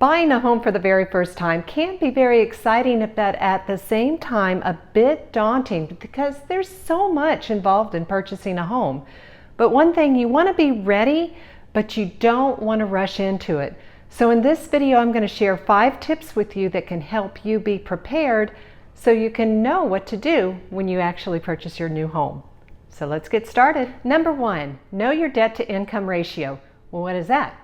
Buying a home for the very first time can be very exciting, but at the same time a bit daunting because there's so much involved in purchasing a home. But one thing, you want to be ready, but you don't want to rush into it. So in this video, I'm going to share 5 tips with you that can help you be prepared so you can know what to do when you actually purchase your new home. So let's get started. Number 1, know your debt to income ratio. Well, what is that?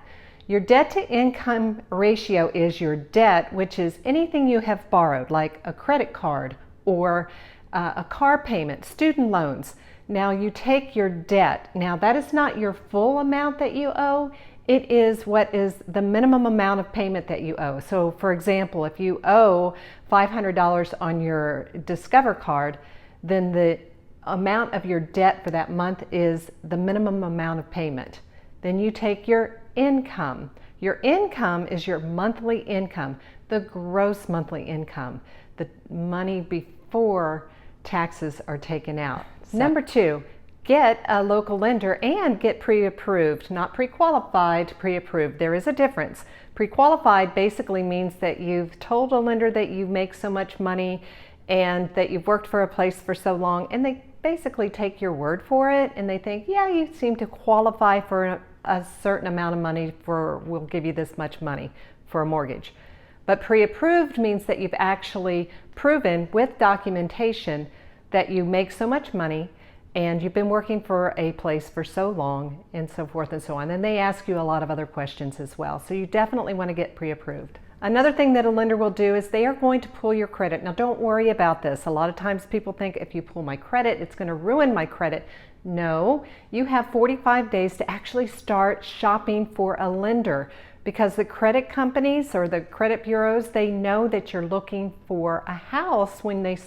Your debt to income ratio is your debt, which is anything you have borrowed, like a credit card or a car payment, student loans. Now you take your debt. Now that is not your full amount that you owe. It is what is the minimum amount of payment that you owe. So for example, if you owe $500 on your Discover card, then the amount of your debt for that month is the minimum amount of payment. Then you take your income. Your income is your monthly income, the gross monthly income, the money before taxes are taken out. Number 2, get a local lender and get pre-approved, not pre-qualified, pre-approved. There is a difference. Pre-qualified basically means that you've told a lender that you make so much money and that you've worked for a place for so long, and they basically take your word for it and they think, yeah, you seem to qualify for a certain amount of money, we'll give you this much money for a mortgage. But pre-approved means that you've actually proven with documentation that you make so much money and you've been working for a place for so long and so forth and so on. And they ask you a lot of other questions as well. So you definitely want to get pre-approved. Another thing that a lender will do is they are going to pull your credit. Now don't worry about this. A lot of times people think if you pull my credit, it's going to ruin my credit. No, you have 45 days to actually start shopping for a lender because the credit companies or the credit bureaus, they know that you're looking for a house when they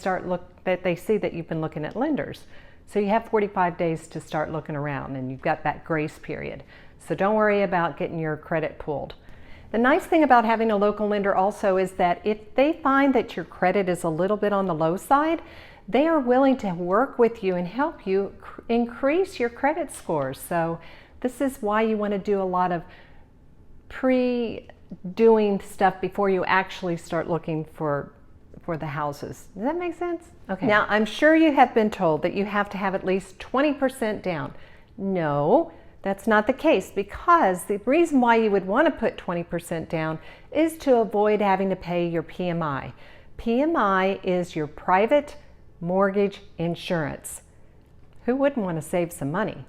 they see that you've been looking at lenders. So you have 45 days to start looking around and you've got that grace period. So don't worry about getting your credit pulled. The nice thing about having a local lender also is that if they find that your credit is a little bit on the low side, they are willing to work with you and help you increase your credit scores. So this is why you want to do a lot of pre-doing stuff before you actually start looking for the houses. Does that make sense? Okay. Now I'm sure you have been told that you have to have at least 20% down. No, that's not the case, because the reason why you would want to put 20% down is to avoid having to pay your PMI. PMI is your private mortgage insurance. Who wouldn't want to save some money?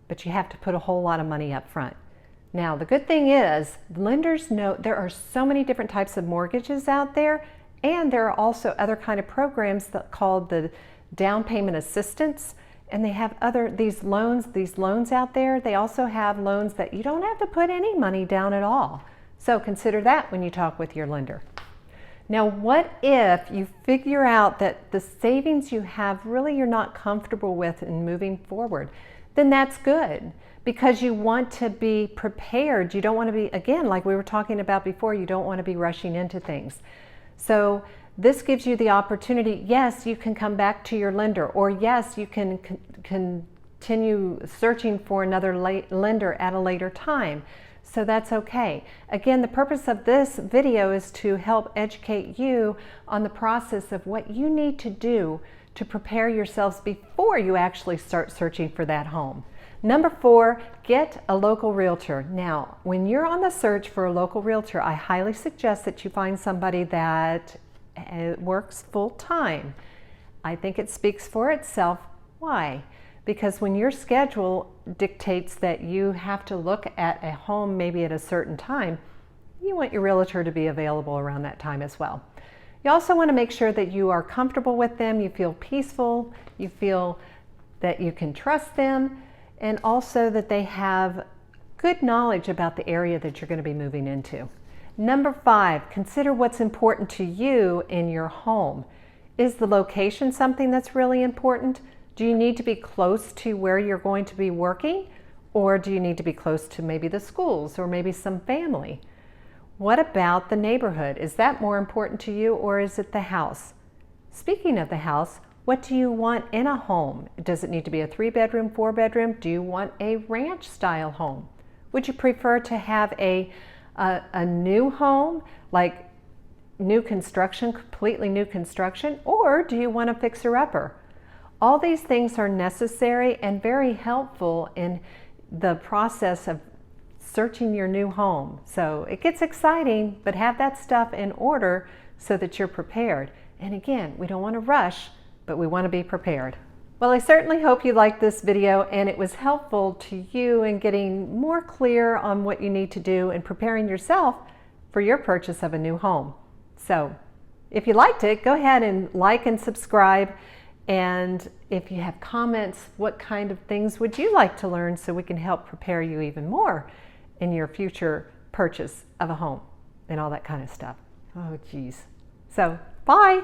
But you have to put a whole lot of money up front. Now the good thing is lenders know there are so many different types of mortgages out there, and there are also other kind of programs that called the down payment assistance, and they have these loans out there. They also have loans that you don't have to put any money down at all. So consider that when you talk with your lender. Now, what if you figure out that the savings you have really you're not comfortable with in moving forward? Then that's good, because you want to be prepared. You don't want to be, again, like we were talking about before, you don't want to be rushing into things. So this gives you the opportunity. Yes, you can come back to your lender, or yes, you can continue searching for another lender at a later time. So that's okay. Again, the purpose of this video is to help educate you on the process of what you need to do to prepare yourselves before you actually start searching for that home. Number 4, get a local realtor. Now, when you're on the search for a local realtor, I highly suggest that you find somebody that works full-time. I think it speaks for itself. Why? Because when your schedule dictates that you have to look at a home maybe at a certain time, you want your realtor to be available around that time as well. You also want to make sure that you are comfortable with them, you feel peaceful, you feel that you can trust them, and also that they have good knowledge about the area that you're going to be moving into. Number 5, consider what's important to you in your home. Is the location something that's really important? Do you need to be close to where you're going to be working? Or do you need to be close to maybe the schools or maybe some family? What about the neighborhood? Is that more important to you, or is it the house? Speaking of the house, what do you want in a home? Does it need to be a 3-bedroom, 4-bedroom? Do you want a ranch style home? Would you prefer to have a a new home, like new construction, completely new construction, or do you want a fixer-upper? All these things are necessary and very helpful in the process of searching your new home. So it gets exciting, but have that stuff in order so that you're prepared. And again, we don't want to rush, but we want to be prepared. Well, I certainly hope you liked this video and it was helpful to you in getting more clear on what you need to do and preparing yourself for your purchase of a new home. So if you liked it, go ahead and like and subscribe. And if you have comments, what kind of things would you like to learn so we can help prepare you even more in your future purchase of a home and all that kind of stuff. Oh, geez. So, bye.